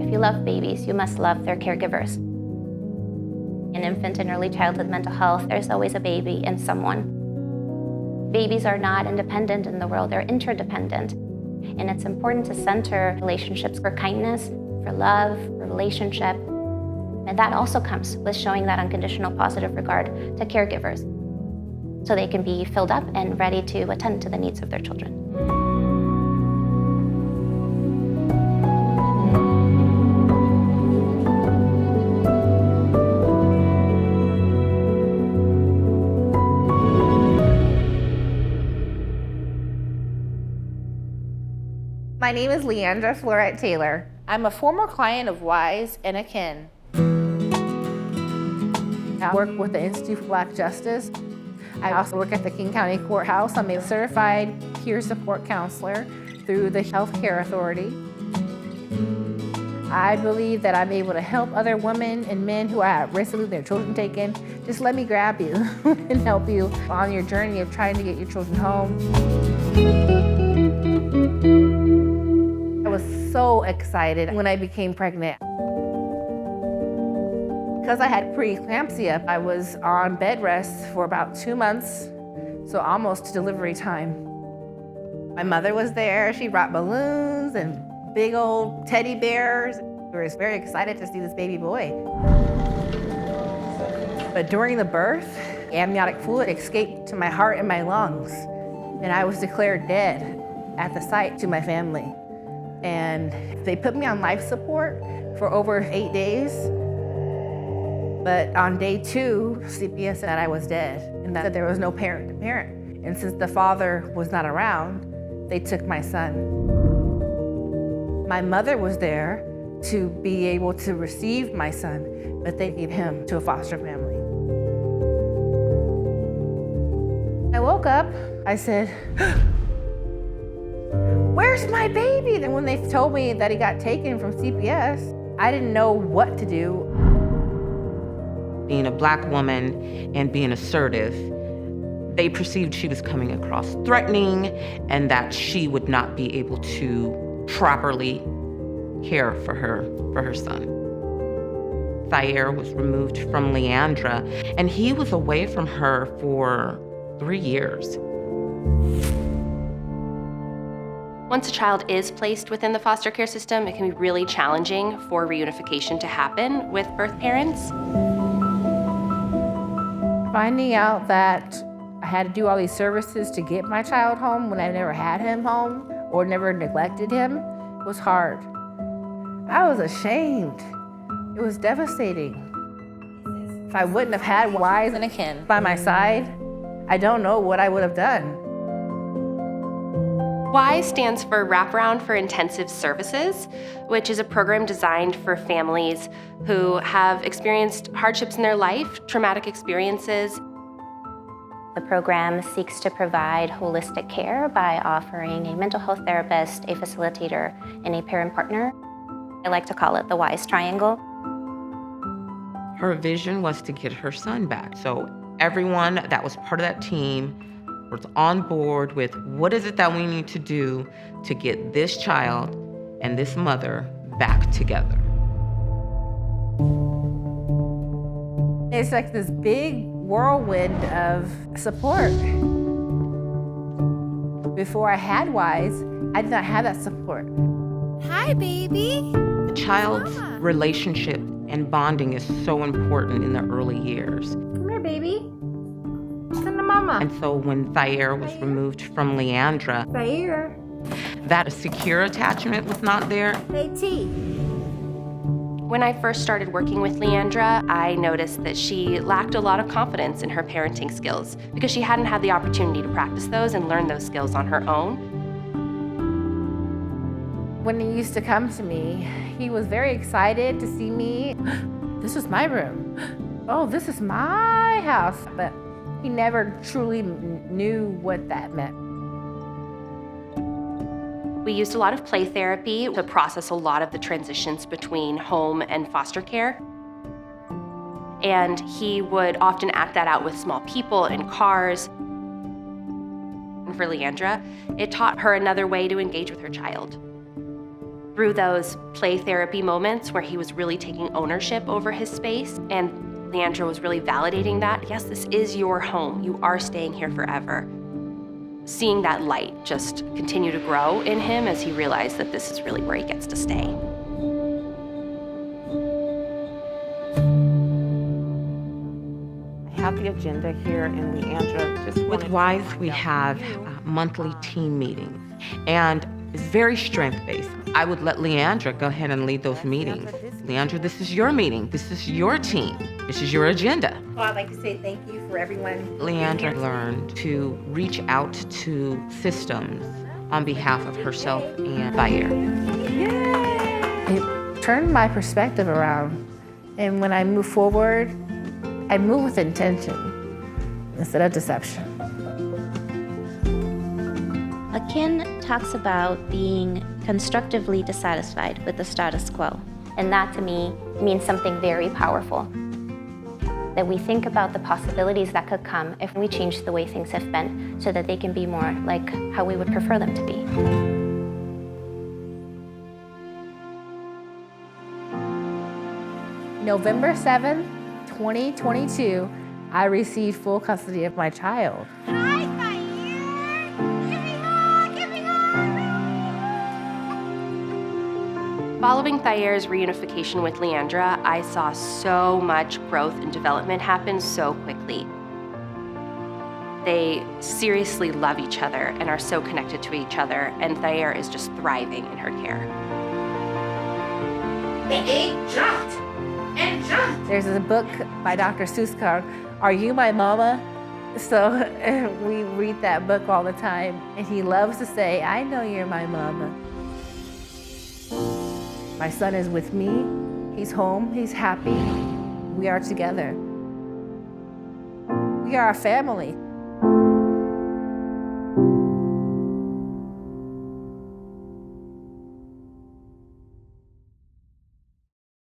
If you love babies, you must love their caregivers. In infant and early childhood mental health, there's always a baby in someone. Babies are not independent in the world, they're interdependent. And it's important to center relationships for kindness, for love, for relationship. And that also comes with showing that unconditional positive regard to caregivers so they can be filled up and ready to attend to the needs of their children. My name is Leandra Taylor. I'm a former client of WISE and Akin. I work with the Institute for Black Justice. I also work at the King County Courthouse. I'm a certified peer support counselor through the Health Care Authority. I believe that I'm able to help other women and men who are at risk of losing their children taken. Just let me grab you and help you on your journey of trying to get your children home. I was so excited when I became pregnant. Because I had preeclampsia, I was on bed rest for about 2 months, so almost to delivery time. My mother was there. She brought balloons and big old teddy bears. We were very excited to see this baby boy. But during the birth, amniotic fluid escaped to my heart and my lungs, and I was declared dead at the site to my family. And they put me on life support for over 8 days. But on day 2, CPS said I was dead and that there was no parent to parent. And since the father was not around, they took my son. My mother was there to be able to receive my son, but they gave him to a foster family. I woke up, I said, "Where's my baby?" And when they told me that he got taken from CPS, I didn't know what to do. Being a Black woman and being assertive, they perceived she was coming across threatening and that she would not be able to properly care for her son. Thayer was removed from Leandra, and he was away from her for 3 years. Once a child is placed within the foster care system, it can be really challenging for reunification to happen with birth parents. Finding out that I had to do all these services to get my child home when I never had him home or never neglected him was hard. I was ashamed. It was devastating. If I wouldn't have had WISE and Akin by my side, I don't know what I would have done. WISE stands for Wraparound for Intensive Services, which is a program designed for families who have experienced hardships in their life, traumatic experiences. The program seeks to provide holistic care by offering a mental health therapist, a facilitator, and a parent partner. I like to call it the WISE Triangle. Her vision was to get her son back. So everyone that was part of that team was on board with what is it that we need to do to get this child and this mother back together. It's like this big whirlwind of support. Before I had WISE, I did not have that support. Hi, baby. The child's relationship and bonding is so important in the early years. Come here, baby. Come to mama. And so when Thayer was removed from Leandra, Thayer. that secure attachment was not there. Hey, T. When I first started working with Leandra, I noticed that she lacked a lot of confidence in her parenting skills because she hadn't had the opportunity to practice those and learn those skills on her own. When he used to come to me, he was very excited to see me. This is my room. Oh, this is my house. But he never truly knew what that meant. We used a lot of play therapy to process a lot of the transitions between home and foster care. And he would often act that out with small people and cars. And for Leandra, it taught her another way to engage with her child. Through those play therapy moments where he was really taking ownership over his space, and Leandra was really validating that, yes, this is your home. You are staying here forever. Seeing that light just continue to grow in him as he realized that this is really where he gets to stay. I have the agenda here, and Leandra just with WISE, we have monthly team meetings, and it's very strength-based. I would let Leandra go ahead and lead those meetings. Leandra, this is your meeting. This is your team. This is your agenda. Well, I'd like to say thank you for everyone. Leandra learned to reach out to systems on behalf of herself and Thayer. It turned my perspective around. And when I move forward, I move with intention instead of deception. Akin talks about being constructively dissatisfied with the status quo. And that to me means something very powerful. That we think about the possibilities that could come if we change the way things have been so that they can be more like how we would prefer them to be. November 7th, 2022, I received full custody of my child. Hi, Thayer! Give me hug! Give me hug! Following Thayer's reunification with Leandra, I saw so much growth and development happen so quickly. They seriously love each other and are so connected to each other, and Thayer is just thriving in her care. They jumped and jumped. There's a book by Dr. Seuss called Are You My Mama? So we read that book all the time, and he loves to say, I know you're my mama. My son is with me, he's home, he's happy, we are together. We are a family.